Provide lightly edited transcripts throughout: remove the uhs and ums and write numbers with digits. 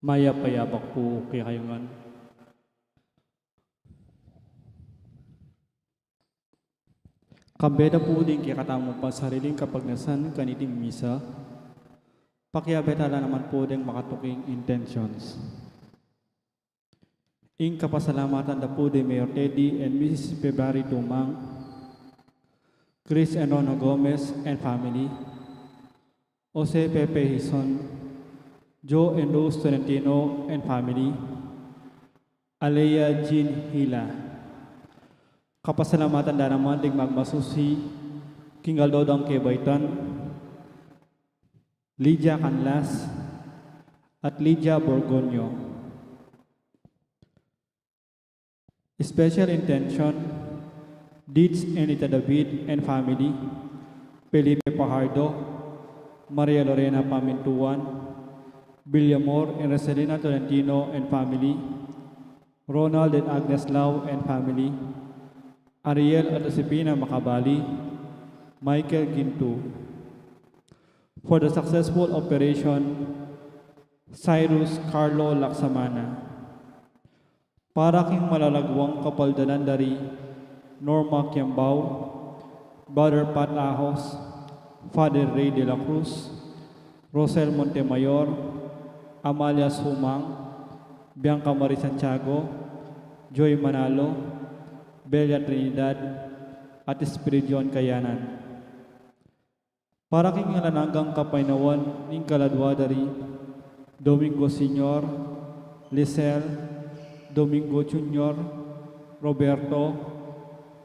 Maya payabak po kay kayungan. Kambeda po din kay katamo pa sariling kapagnasan kaniting misa. Pakiabetala naman po din makatuking intentions. Ing kapasalamatan na po din Mayor Teddy and Mrs. February Tumang, Chris and Rono Gomez and family, Jose Pepe Hison, Joe and Rose Tolentino and family, Alea Jean Hila. Kapasalamatan na naman ding magmasusi, King Aldodang Kebaitan, Lydia Canlas, at Lydia Borgonio. Special intention, Deeds Anita David and family, Felipe Pajardo, Maria Lorena Pamintuan, Villamor and Rosalina Tolentino and family, Ronald and Agnes Lau and family, Ariel at Josepina Macabali, Michael Gintu. For the successful operation, Cyrus Carlo Laksamana. Para king malalagwang kapaldanan dari Norma Kiambao, Brother Pat Ahos, Father Ray de la Cruz, Rosel Montemayor, Amalia Sumang, Bianca Marie Santiago, Joy Manalo, Belia Trinidad, at Espiridion Kayanan. Para king nananggang kapainawan ning kaladwa dari Domingo Senior, Lisel, Domingo Junior, Roberto,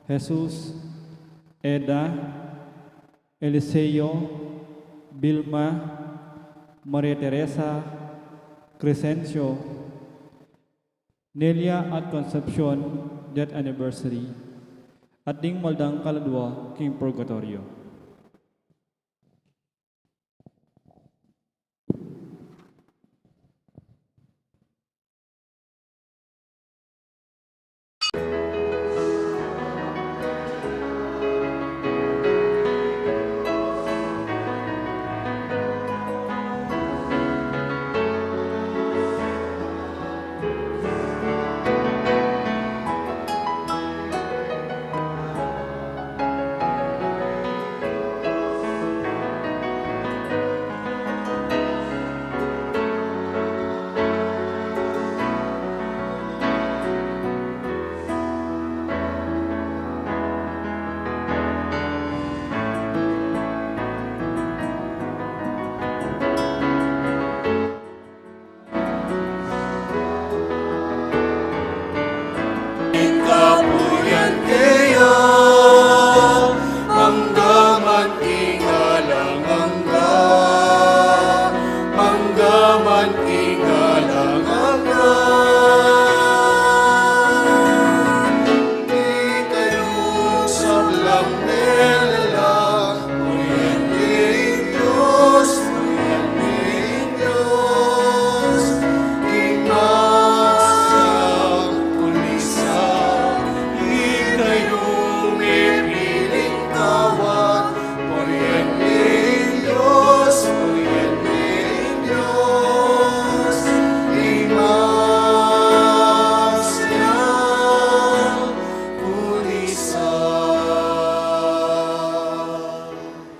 Jesus, Eda, Eliseo, Vilma, Maria Teresa, Crescencio, Nelia at Concepcion, death anniversary, at ding maldang kaladwa king purgatorio.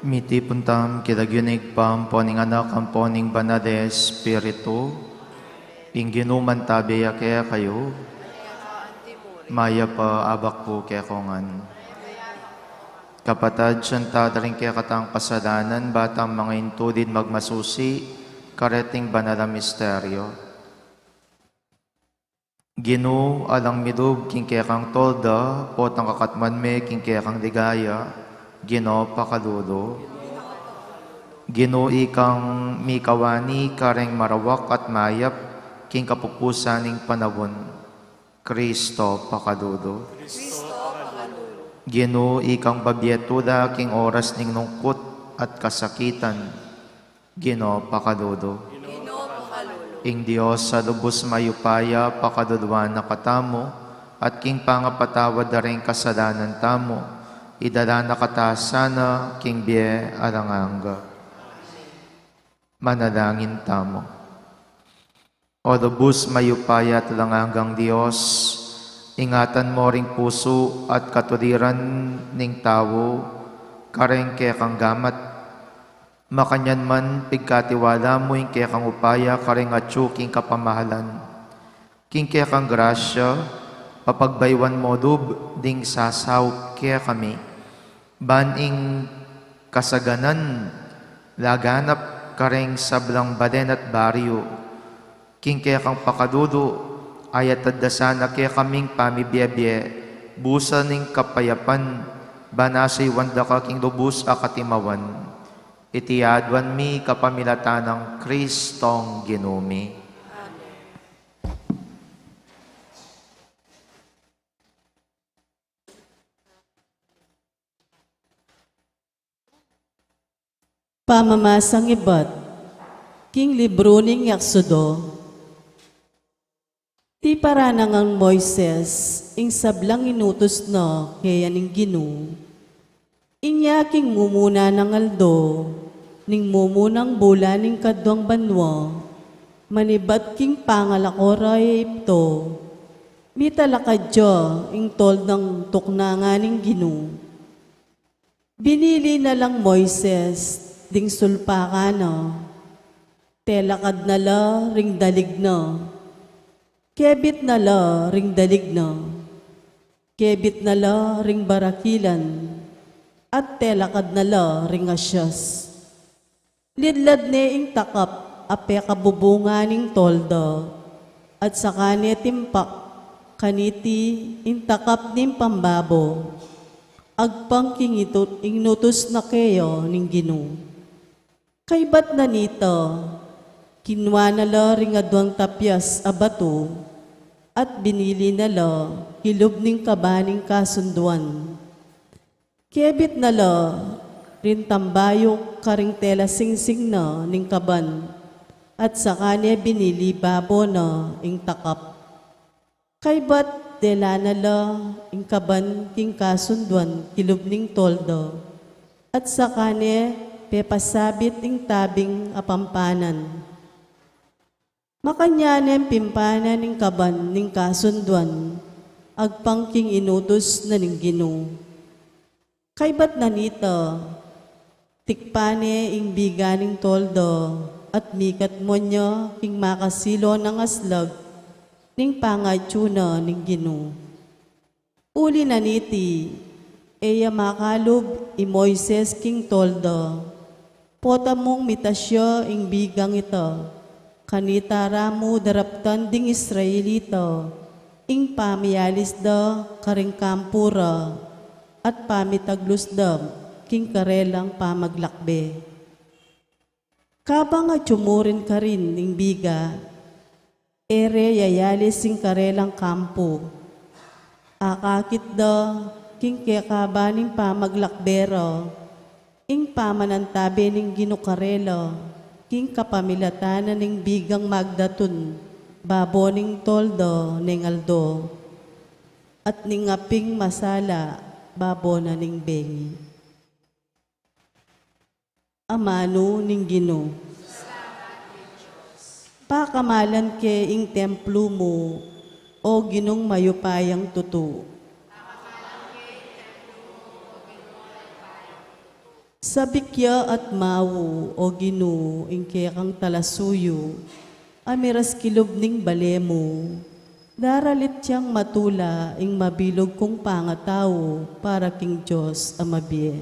Miti puntam kidagyunig pam poning anak ang poning banade Espiritu, ingginuman tabiya kaya kayo, maya pa abak po kaya kongan. Kapatad, siyanta rin kaya katang kasadanan, batang mga intudin magmasusi, kareting banala misteryo. Ginu alang midug king kaya kang tolda, potang kakatman me king kaya kang ligaya, Gino pakadudo, Gino ikang mikawani kareng marawak at mayap, king kapupusaning panawon, Kristo pakadudo. Gino ikang babyetuda king oras ning nungkut at kasakitan, Gino pakadudo. Ing Diyos sa lubos mayupaya pakadudwan na katamo, at king pangapatawad na rin kasadanan tamo, idala na katasana king biye aranganga. Manalangin tamo. O lubos mayupaya at langagang Diyos, ingatan mo ring puso at katuliran ning tao, kareng kaya kang gamat, makanyan man pigkatiwala mo yung kaya kang upaya, kareng atyo king kapamahalan, king kaya kang grasya, papagbaywan mo dub, ding sasaw kaya kami, baning kasaganan, laganap kareng sablang baden at baryo, king kaya kang pakadudo, ayat tadasana kaya kaming pamibiyabye, busa ning kapayapan, banasay wanda ka king lubos akatimawan, itiadwan mi kapamilatan ng Kristong Ginumi. Pamamasang ibat, king libro ning Yaksudo. Ti paranang ang Moises, ing sablang inutos na kaya ning Ginu. Inya king mumuna ng aldo, ning mumunang bula ning kadwang banwa, manibat king pangalakoray ipto, mitalakadyo ing tol ng tuknanga ning Ginu. Binili na lang Moises, ding sulpakano, telakad na la ring dalig na, kebit na la ring dalig na, kebit na la ring barakilan, at telakad na la ring asyas. Lidlad ne ing takap, ape kabubunga ning toldo, at saka ne timpak, kaniti ing takap ning pambabo, agpang king inutos na kayo ning Ginu. Kay ba't na nito, kinwa na la ring adwang tapyas abato, at binili na la hilob ning kabaning kasunduan. Kebit na la rin tambayok karing tela singsing na ning kaban, at sa kanya binili babo na ing takap. Kay ba't dela na la ing kaban king kasunduan hilob ning toldo, at sa kanya pepasabit ing tabing apampanan. Makanyanem pimpanan ning kaban ning kasunduan, agpangking inutos na ning Ginu. Kay ba't na nito, tikpane ing biga ning toldo, at mikat mo niya king makasilo ng aslag, ning pangatsuna ning Ginu. Uli na niti, eya makalob i Moises king toldo, pota mong mitasyo ing bigang ito, kanitara mo daraptan ding Israelito, ing pamiyalis da karing kampura, at pamitaglos da king karelang pamaglakbe. Kabang at tumurin ka rin ing biga, ere yayalis ing karelang kampo, akakit da king kekabaning pamaglakbero, ing pamanantabi ning ginukarelo, king kapamilatanan ning bigang magdatun, babo ning toldo ning aldo, at ning aping masala, babo na ning bengi. Amano ning Ginu. Pakamalan ke ing templo mo, o Ginong mayupayang tutu. Sabikya at mawu, o Ginu, ing kaya kang talasuyo, amiras kilob ning balemo, daralit siyang matula, ing mabilog kong pangatao, para king Diyos amabye.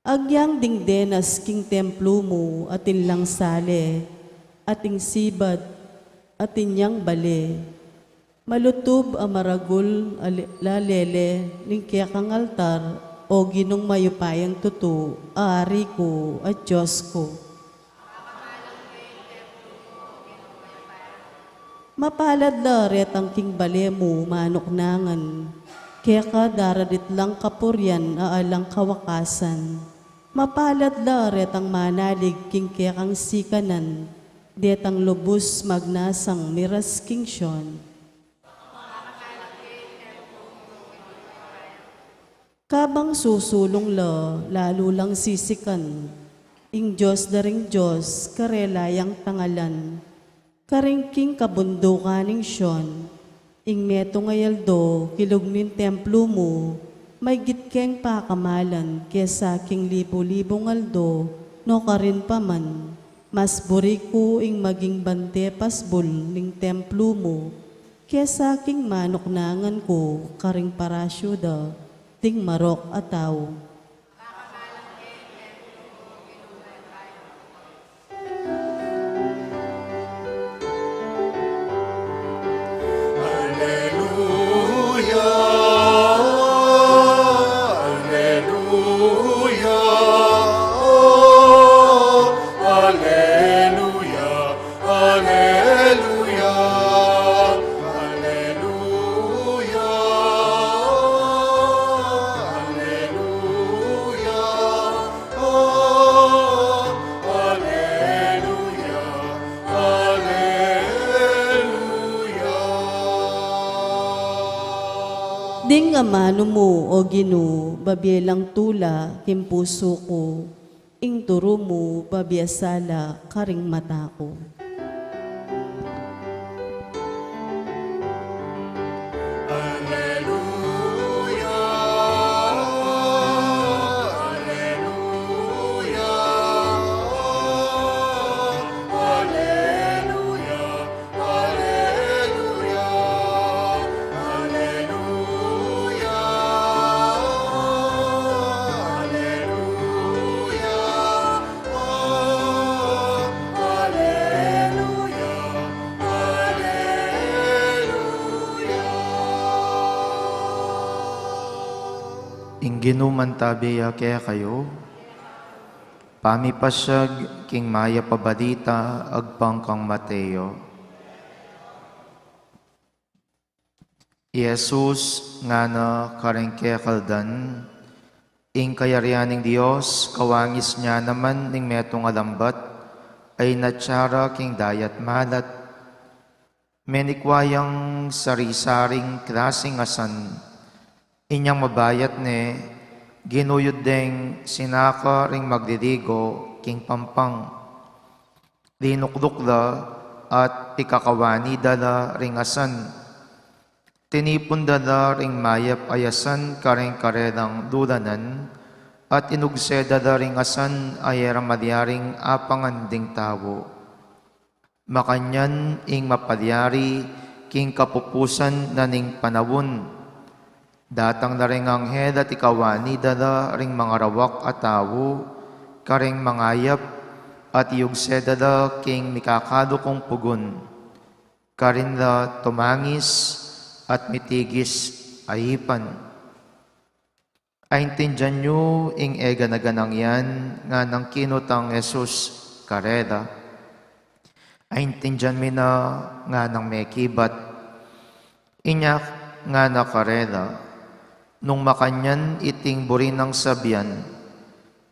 Agyang dingdenas king templo mo, atin lang sale, ating sibad, atin yang bale, malutub amaragul lalele ning kaya kang altar, o Ginong mayupayang tutu, aari ko at Diyos ko. Mapalad la retang king balemo manuknangan, kaya ka daradit lang kapuryan aalang kawakasan. Mapalad la retang manalig king kaya kang sikanan, detang lubos magnasang miras king Sean. Kabang susulong la, lalo lang sisikan, ing Diyos daring Diyos, karelayang tangalan, karingking kabundukan ning Siyon, ing meto ngayaldo, kilog nin templo mo, may gitkeng pakamalan, kesa king libo-libong aldo, no karin pa man, mas buriku ing maging bante pasbul ning templo mo, kesa king manok nangan ko, karing parasyo da, ting marok ataw. Ding amano mo, o Gino, babyelang tula, kimpuso ko, ing turo mo, babyasala, karing mata ko. Ginuman tabiya kaya kayo, pamipasyag king maya pabadita agpangkang Mateo. Jesus nga na karengke kaldan, ing kayarianing Diyos, kawangis niya naman ning metong alambat, ay natsara king dayat malat, menikwayang sari-saring klaseng asan, inyang mabayat ne, ginuyod deng sinaka ring magdidigo, king pampang. Linukdukla at ikakawani dala ring asan. Tinipon dala ring mayap ayasan karing karedang dulanan, at inugse dala ring asan ayerang madyaring apanganding tawo. Makanyan ing mapadyari, king kapupusan na ning panawon. Datang na ring anghel at ikawani dala ring mga rawak at tawo, karing mangayap at yugse dala king mikakado kong pugon. Karin la tumangis at mitigis ayipan. Aintindyan nyo ing ega na ganang yan nga ng kinutang Jesus kareda. Aintindyan mi na nga ng mekibat. Inyak nga na kareda. Nung makanyan iting burin ng sabyan,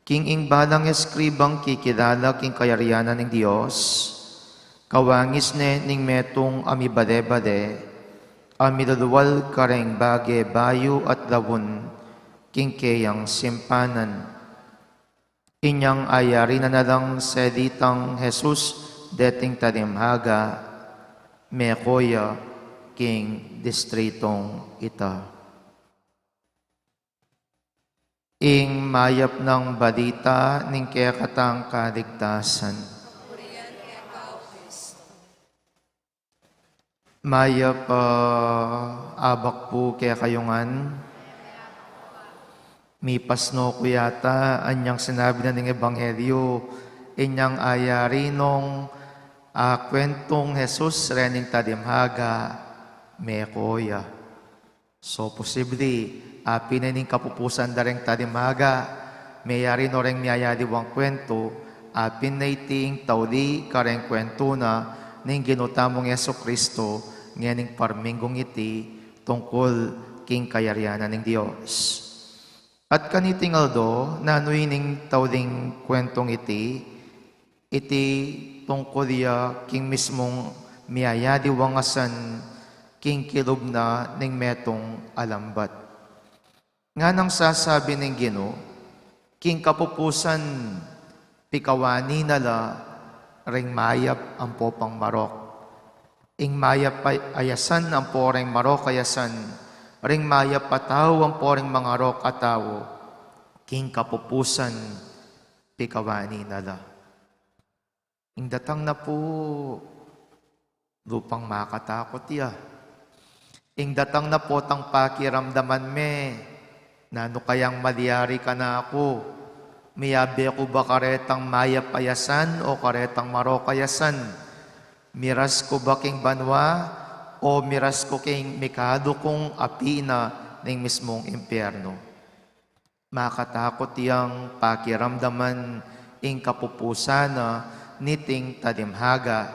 king ing balang eskribang kikilala king kayarianan ng Diyos, kawangis ne ning metong amibade-bade, amiluluwal kareng bage bayo at lawon, king keyang simpanan. Inyang ayari na nalang seditang Jesus, deting talimhaga, mekoya, king distritong ita. Ing mayap ng balita ning kaya katang kaligtasan. Mayap abak po kaya kayungan. Mipasno ko yata anyang sinabi na ng Ebanghelyo, inyang ayari nung kwentong Jesus rening tadimhaga, mekoya. So posible, pinaning kapupusan dareng tadimhaga, mayari no reng miyayadiwang kwento, pinaiting tawdi kareng kwento na ning ginutamong Yeso Kristo, nganing parminggong iti, tungkol king kayarianan ng Diyos. At kanitingal do, nanoy ning tawding kwentong iti tungkol ya king mismong miyayadiwangasan, king kilog na ning metong alambat. Nga nang sasabi ng Ginoo, king kapupusan pikawani nala, ring mayap ang popang marok. Ing mayap ayasan ang poreng marok ayasan, ring mayap pataw ang poreng mga rok ataw, king kapupusan, pikawani nala. Ing datang na po, lupang makatakot ya. Ing datang na po tang pakiramdaman me, nano kayang maliyari ka na ako, miyabi ako ba karetang mayap ayasan o karetang marok ayasan? Miras ko ba king banwa o miras ko king mikado kong api na ng mismong impyerno? Makatakot yang pakiramdaman ing kapupusana niting tadimhaga,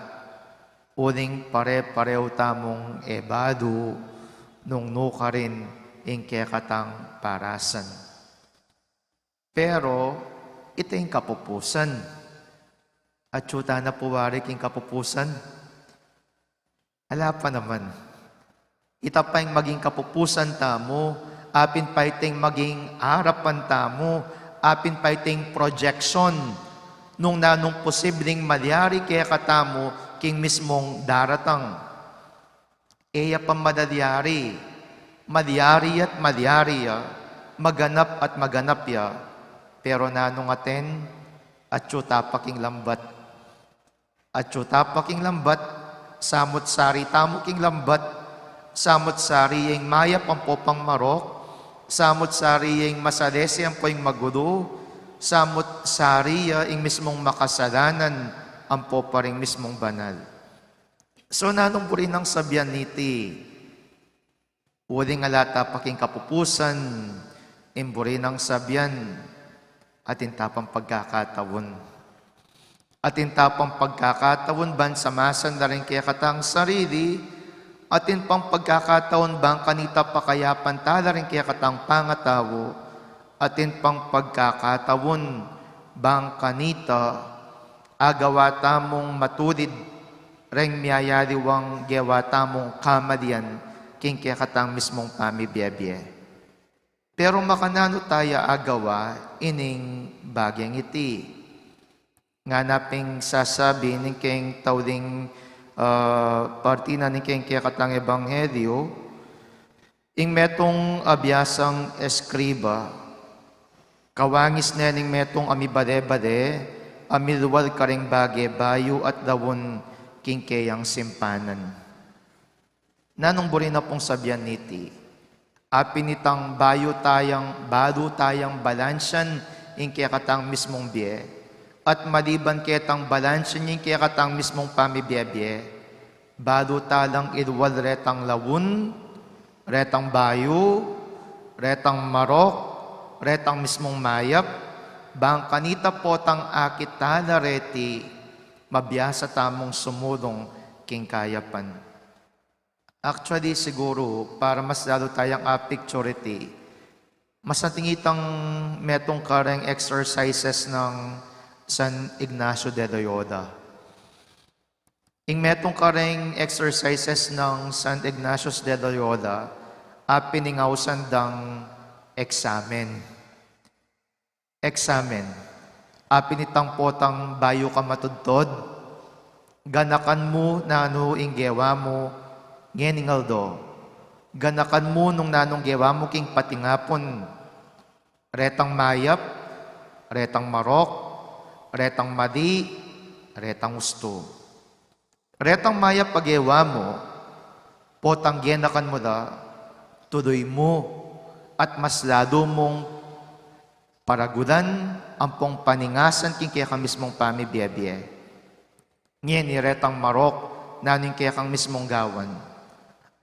uling pare-pareho tamong ebado nung nuka rin ing kekatang parasan. Pero ito yung kapupusan. At syuta na puwarik yung kapupusan. Ala pa naman. Ita pa yung maging kapupusan tamo, apin pa iting maging harapan tamo, apin pa iting projection nung nanong posibleng malyari kaya katamo king mismong daratang. Eya pa madalyari, malyari at malyari ya, maganap at maganap ya, pero nanong aten at syuta pa king lambat. At tapaking lambat, samot sari tamuking lambat, samot sari yung mayap ang popang marok, samot sari yung masalesi ang poing magulo, samot sari yung mismong makasalanan ang poparing mismong banal. So nanong po rin ang sabihan niti, uling alata paking kapupusan, imburi ng sabihan, at intapang pagkakatawon. At intapang pagkakataon ban samasan na rin kaya katang sarili, at pang pagkakataon bang kanita pakayapan tala rin kaya katang pangatawo, at pang pagkakataon bang kanita agawa tamong matulid ring miyayaliwang gawa tamong kamalian king kaya katang mismong pamibiyabye. Pero makanano tayo agawa ining bagyang iti. Nga naping sasabi ni keng tawding partina ni keng kaya katang ebanghelyo, ing metong abiyasang eskriba, kawangis na ning metong amibade-bade, amilwal karing bage bayo at dawon king kayang simpanan. Nanong buri na pong sabihan niti, apinitang bayo tayang balansyan ing kaya katang mismong biye, at maliban ketang balansyan yung kaya katang mismong pamibiyabye, bado talang ilwal retang lawun, retang bayo, retang marok, retang mismong mayap, bang kanita po tang akit tala reti, mabiyasa tamong sumulong king kayapan. Actually, siguro, para mas lalo tayong picturity, mas natingitang metong kareng exercises ng San Ignacio de Loyola. Ing metong kareng exercises ng San Ignacio de Loyola, piningawsan dang examen. Examen. Pinitang potang bayo ka matudtod, ganakan mo na ano ing gewa mo, ngeningal do. Ganakan mo nung nanong gewa mo king patingapon, retang mayap, retang marok, retang madi, retang gusto. Retang maya pagewa mo, potang genakan mo da, tuloy mo, at mas lado mong paragudan ang pong paningasan king kaya kang mismong pamibiyabye. Ngayon ni retang marok, naning kaya kang mismong gawan.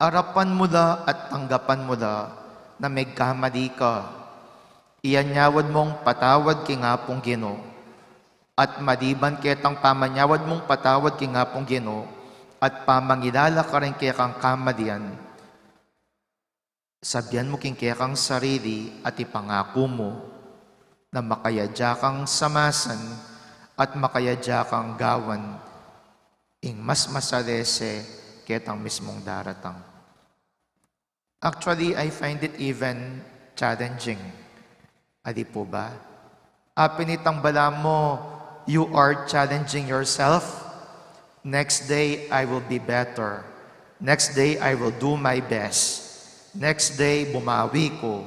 Arapan mo da at tanggapan mo da na may kamali ka. Iyanyawad mong patawad king apong Ginoo. At madiban ketang pamanyawad mong patawad king apong Ginoo, at pamangilala ka rin kaya kang kamalian, sabihan mo king kaya kang sarili at ipangako mo na makayadya kang samasan at makayadya kang gawan ing mas masalese ketang mismong daratang. Actually, I find it even challenging. Adi po ba? Pinitang bala mo you are challenging yourself. Next day, I will be better. Next day, I will do my best. Next day, bumawi ko.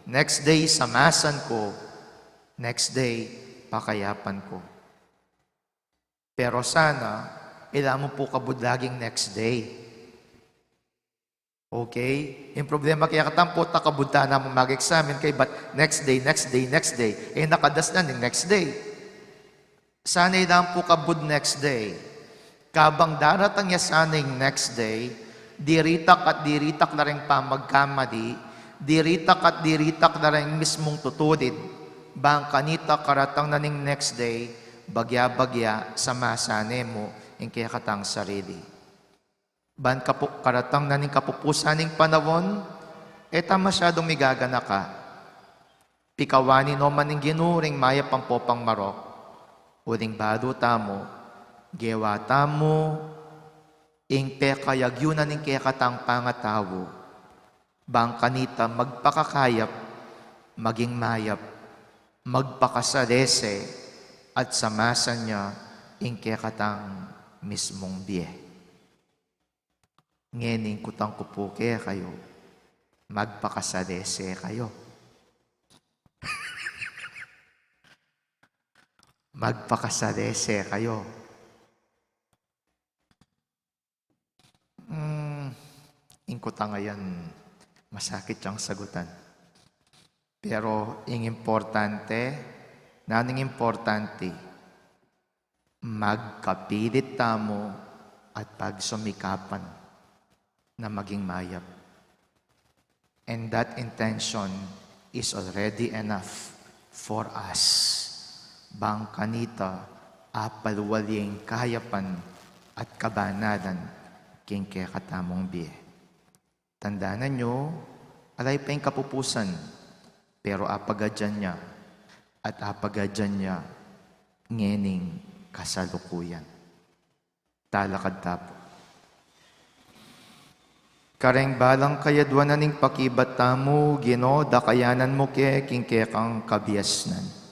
Next day, samasan ko. Next day, pakayapan ko. Pero sana, ilan mo po kabud laging next day. Okay? Yung problema kaya katampo, takabunta na mo mag-examine kay but next day, next day, next day. Nakadas na yung next day. Sana ilan po kabud next day. Kabang daratang niya sana yung next day, diritak at diritak na rin pa magkamali, diritak at diritak na rin mismong tutulid, bang kanita karatang na ning next day, bagya-bagya sa masane mo, yung kaya katang sarili. Ban karatang na ning kapupusaning panawon, eta masyadong migagana ka. Pikawani no maning ginuring maya pampopang marok, uling bado tamo, gewa tamo, ing pekayagyunan ning kaya katang pangatawo, bang kanita magpakakayap, maging mayap, magpakasadese, at samasan niya ing kaya katang mismong biye. Ngening kutang kupuke kayo, magpakasadese kayo. Magpakasadese kayo. Ingkuta ngayon, masakit siyang sagutan. Pero ing importante, naning importante, magkapilit tamo at pagsumikapan na maging mayap. And that intention is already enough for us. Bang kanita, apalwaling kayapan at kabanadan king kaya katamong biye. Tandaanan nyo, alay pa yung kapupusan, pero apagadyan niya at apagadyan niya ngening kasalukuyan. Talakad tapo. Kareng balang kayadwan na ning pakibat tamo, Gino, dakayanan mo king kekang kabiasnan.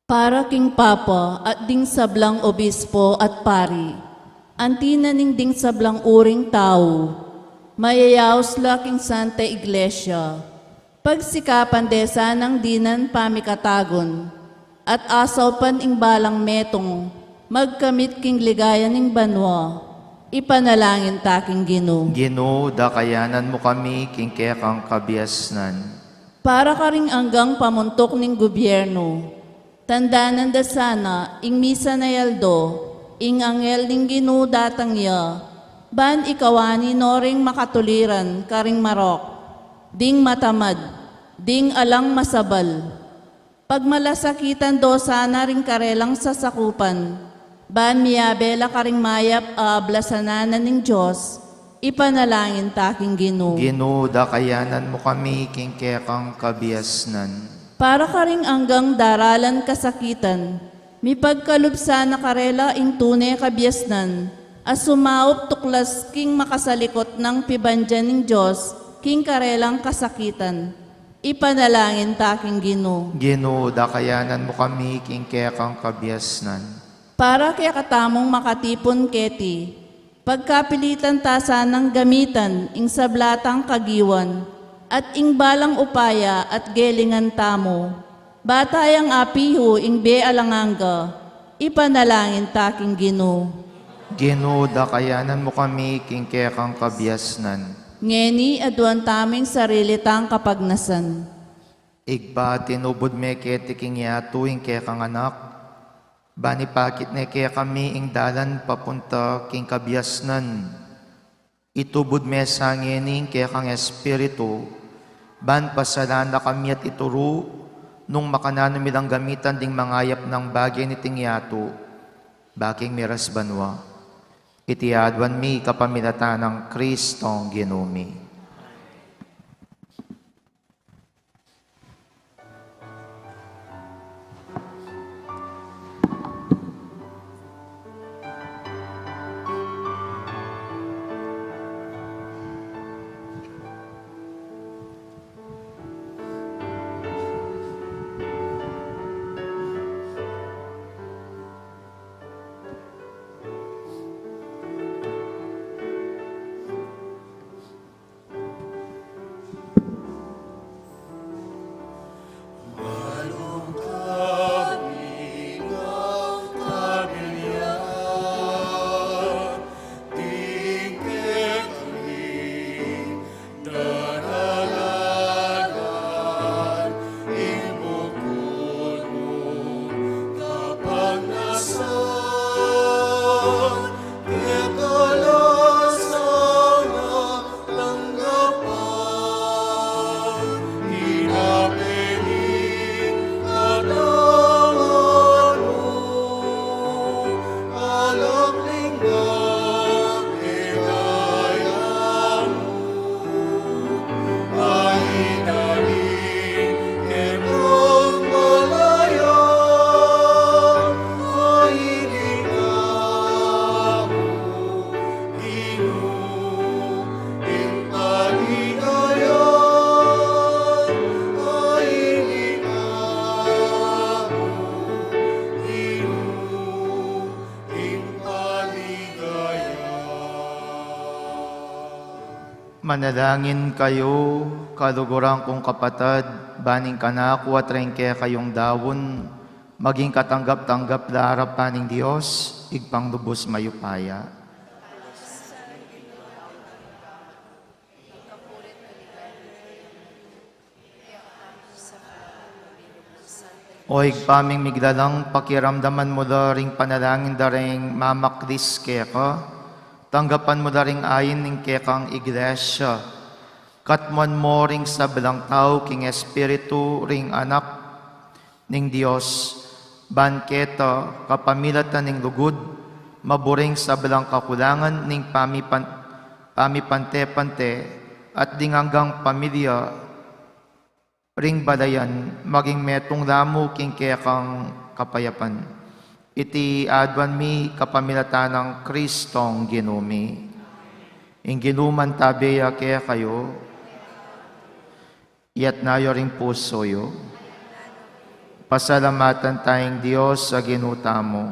Para king Papa at ding sablang obispo at pari, antina ning ding sablang uring tao, mayayaos laking Santa Iglesia, pagsikapan desa ng dinan pamikatagon, at asaw pan ing balang metong, magkamit king ligaya ning banwa, ipanalangin taking Gino. Gino, dakayanan mo kami king kekang kabiasnan. Para ka ring anggang pamuntok ning gobyerno, tandaanan da sana, ing misa na yaldo, ing angel ning Gino datang ya, ban ikawani no ring makatuliran, karing marok, ding matamad, ding alang masabal. Pagmalasakitan do sana ring karelang sasakupan, ban miyabela karing mayap ablasananan ning Diyos, ipanalangin taking Gino. Gino, dakayanan mo kami king kekang kabiasnan. Para ka ring anggang daralan kasakitan, mi pagkalubsa na karela ing tunay kabiasnan, as sumaop tuklas king makasalikot ng pibandyan ng Diyos, king karelang kasakitan. Ipanalangin taking Gino. Gino, dakayanan mo kami king kekang kabiasnan. Para kaya katamong makatipon keti, pagkapilitan tasa ng gamitan ing sablatang kagiwan, at ing balang upaya at gelingan tamo, batayang apiho ing be alanganga, ipanalangin taking Gino. Gino, dakayanan mo kami king kekang kabiasnan. Ngeni aduan taming sarili tang kapagnasan. Igba tinubod me keti king yato ing kekang anak. Bani pakit ne kaya kami ing dalan papunta king kabiasnan. Itubod me sa ngening kekang espiritu. Ban pasalan na kami at ituro nung makananamilang gamitan ding mangayap ng bagay ni tingyato, baking miras banwa. Itiadwan mi kapamilata ng Kristong Ginumi. Manalangin kayo, kaluguran kong kapatid, baning kanako at rengke kayong dawon, maging katanggap-tanggap na harapan ng Diyos, igpang lubos mayupaya. O igpaming migdalang pakiramdaman mo daring panalangin daring mamaklis keka, tanggapan mo daring ayin ng kekang iglesia, katman mo ring sa belang tao king espiritu ring anak ning Dios, banketa kapamilatan ning lugod, maburing sa belang kakulangan ning pamipante-pante at dinganggang pamilya ring balayan, maging metong lamo king kekang kapayapan. Iti adwan mi kapamilatan ng Kristong ginumi. Ing ginuman tabeya kaya kayo, iyat nayo ring puso yo. Pasalamatan tayong Diyos sa ginuta mo.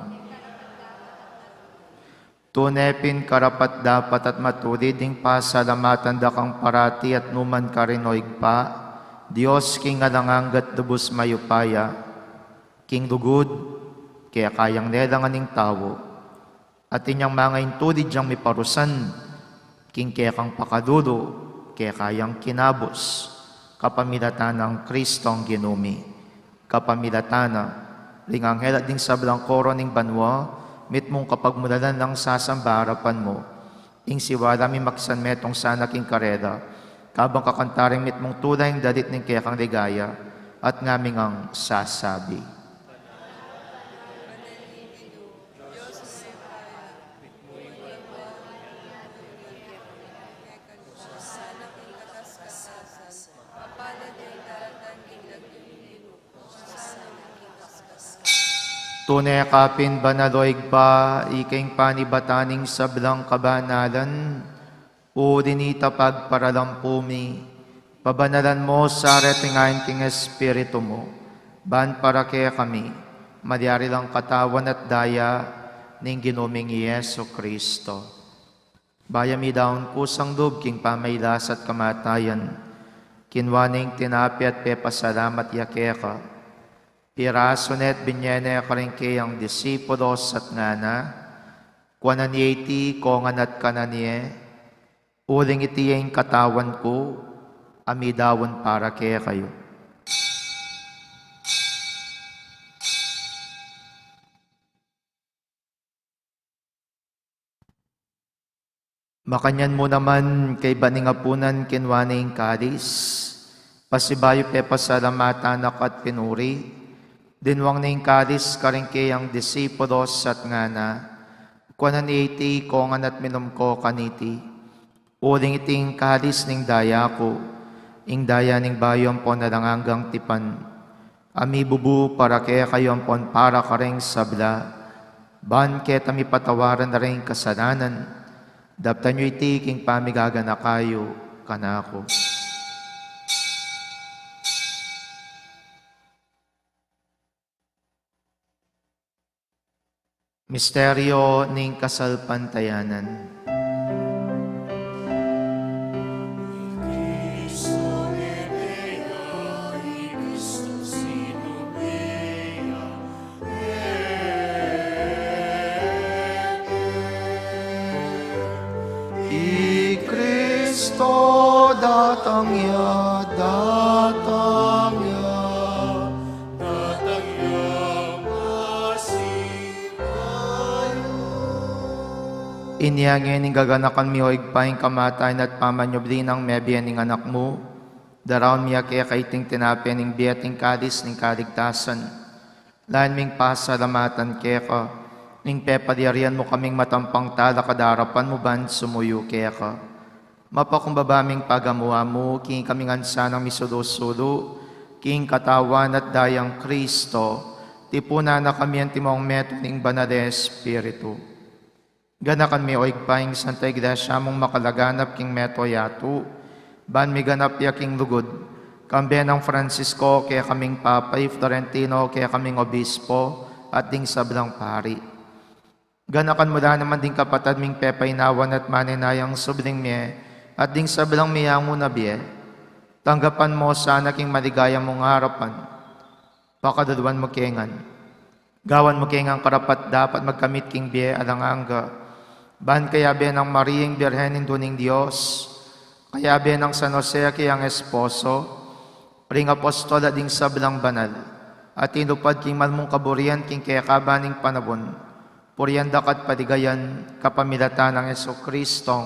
Tunepin karapat dapat at matulid ding pasalamatan da kang parati at numan karinoig pa, Diyos king alanganggat lubos mayupaya, king lugod, kaya kayang nelangan ng tao, at inyang mga intulid diyang miparusan, king kaya kang pakadulo, kaya kayang kinabos, kapamilatan ng Kristong ginumi, kapamilatan na, ring anghel at ding sablang koro ning banwa, mit mong kapagmulalan lang sasamba harapan mo, ing siwala mi maksan metong sana king kareda, kabang kakantaring mit mong tulay ng dalit ng kaya kang ligaya, at ngaming ang sasabi. Tunay kapin banaloig pa, iking panibataning sablang kabanalan, o dinita pagparalampumi, pabanalan mo sa retingain king espiritu mo, ban para kaya kami, madyari lang katawan at daya, ning ginuming Yeso Kristo. Bayami daon kusang loob king pamaylas at kamatayan, kinwaning tinapi at pepasalamat yakeka, piraso net binyene karingke ang disipulos at ngana, kwananieti kongan at kananie, uling itiyeng katawan ko, amidawan para kaya kayo. Makanyan mo naman kay baningapunan kinwaning kadis, pasibayo pepasalamatan at pinuri, dinwang ning kadis karingke ang disipulos at ngana, kuanan iti kongan at minumko kaniti, uling iting kadis ning daya ko, ing daya ning bayon po na langanggang tipan, ami bubu para kaya kayo pon para kareng sabla, ban keta mi patawaran na rin kasalanan, daptan nyo iti king pamigagana kayo, kanako. Misteryo ning kasalpantayanan. Datang ya, datang ya, datang ya, masih tayo. Inyangin ning gaganakan mi hoig paing kamatayan at pamanyobli ng mebiyan ning anak mo, daraon miya kaya kaiting tinapyan ning biyating kadis ning kaligtasan, lahan ming pasalamatan kaya ka, ning pepadyarian mo kaming matampang tala kadarapan mo ban sumuyo kaya ka. Mapakumbabaming pagamuha mo, king kaming ansa ng misulo-sulo, king katawan at dayang Kristo, tipuna na kami ang timong meto ning banal Espiritu. Ganakan mi oigpaing Santa Iglesia mong makalaganap king meto yatu, ban mi ganap ya king lugod, kambe ng Francisco kaya kaming Papay, Florentino kaya kaming Obispo, at ding sablang pari. Ganakan mo naman ding kapatad ming pepay nawan at maninayang subling miye, at ding sa bilang miyang mo na biye, tanggapan mo sana king maligaya mong harapan, pakaduduan mo kengan. Gawan mo kengang karapat dapat magkamit king biye alanganga, ban kaya biye ng Mariing Birhenin Duning Diyos, kaya biye ng San Jose kiyang esposo, ring apostol at ding sa bilang banal, at tinupad king malmong kaburian king kaya kabaning panabon, purianda kat padigayan kapamilatan ng Jesucristong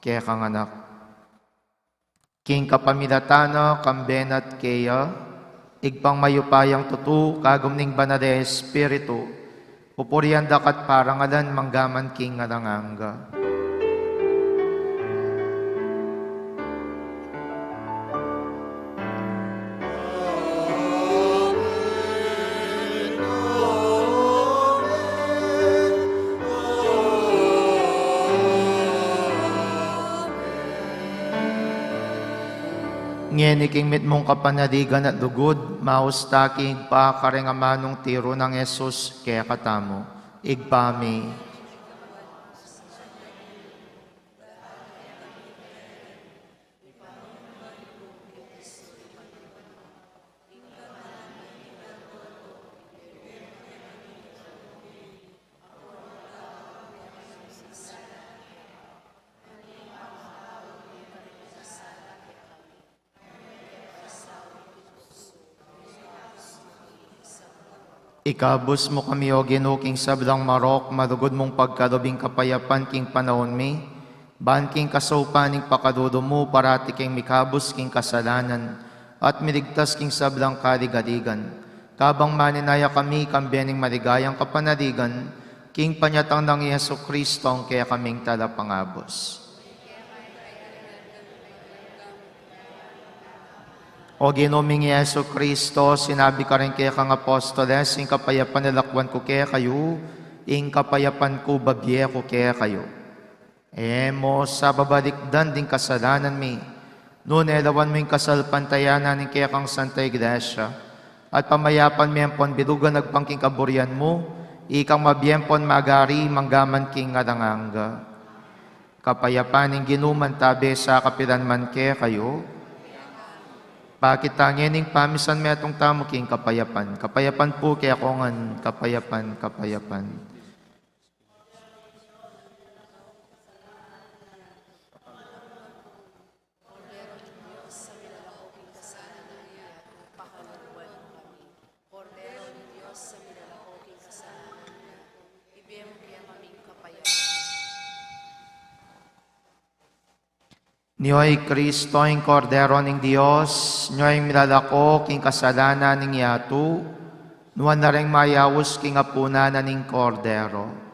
kaya kang anak. King kapamilatana kambenat kaya, igpang mayupayang tutu kagumning banade espiritu, pupurianda kat parangalan manggaman king ngalanganga. Ngeniking mit mong kapanaligan at lugod, maustaking pa karengamanong tiro ng Jesus kaya katamo, igpami. Ikabus mo kami o ginuking sablang marok, madugod mong pagkalubing kapayapan king panahon mi, ban king kasaupaning pakadudo mo, parati king mikabus king kasalanan, at miligtas king sablang kaligaligan. Kabang maninaya kami kambening maligayang kapanaligan, king panyatang ng Yesu Kristong kaya kaming talapangabos. O ginuming Yesu Kristo, sinabi ka rin kaya kang apostoles, ing kapayapan nilakwan ko kaya kayo, ing kapayapan ko babye ko kaya kayo. Mo sa babalikdan din kasalanan mi, noon elawan mo yung kasalpantayanan ng kaya kang Santa Iglesia, at pamayapan mi ang ponbilugan nagpangking kaburian mo, ikang mabiyempon magari manggaman king ngalanganga. Kapayapan ng ginuman tabi sa kapilan man kaya kayo, pakitangin ng pamisan may atong tamo king kapayapan. Kapayapan po kaya kongan, kapayapan, kapayapan. Niyo'y Kristo, ang Kordero ng Diyos, niyo'y milalako king kasalanan ng yatu, nuwan na rin mayawos king apunanan ng Kordero.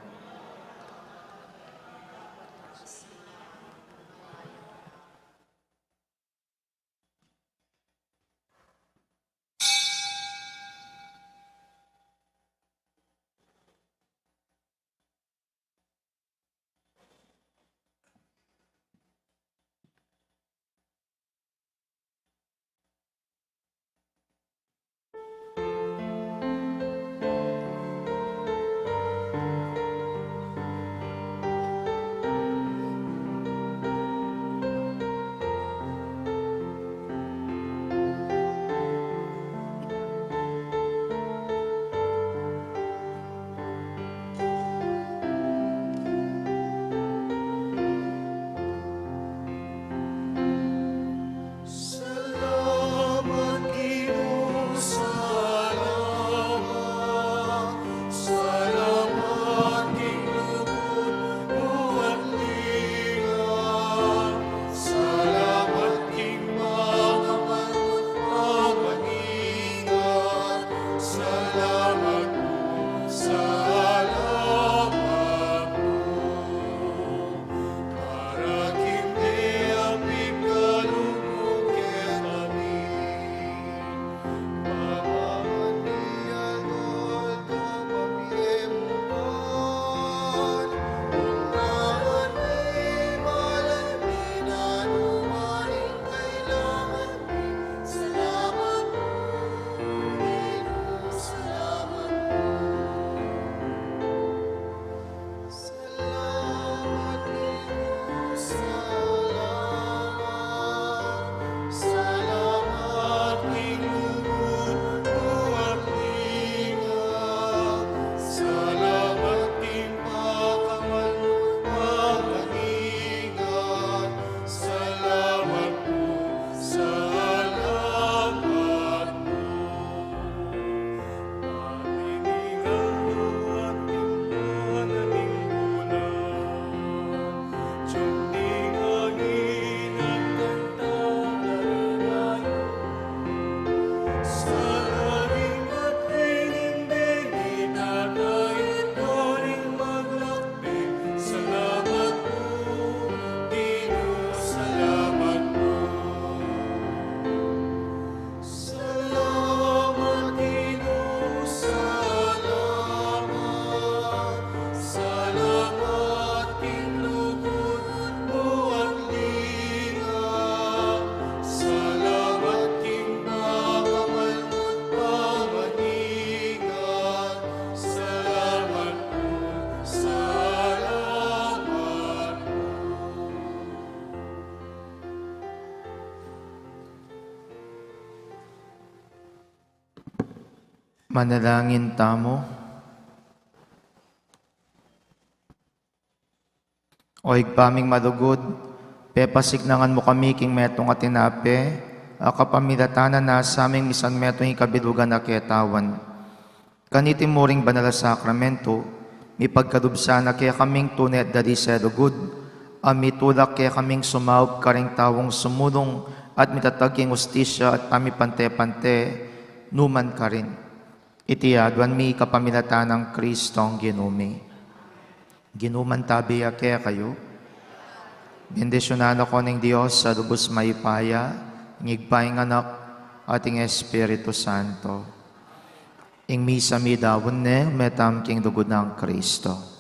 Manalangin tamo. O igpaming madugod, pepasignangan mo kami king metong atinape, akapamilatanan na sa aming misan metong ikabilugan na ketawan. Kanitin mo ring banal na sakramento, mipagkadubsa na kaya kaming tunay at dali sa dugod, amitulak kaya kaming sumawag karing tawong sumulong at mitataging ustisya at ami pante-pante, numan ka rin. Itiadwan mi kapamilatan ng Kristong ginumi. Ginuman tabi kaya kayo. Bendisyonan ako ng Diyos sa lubos mayupaya, ngigpayng anak, ating Espiritu Santo. Ing misa mi dawon ne, metam king dugod ng Kristo.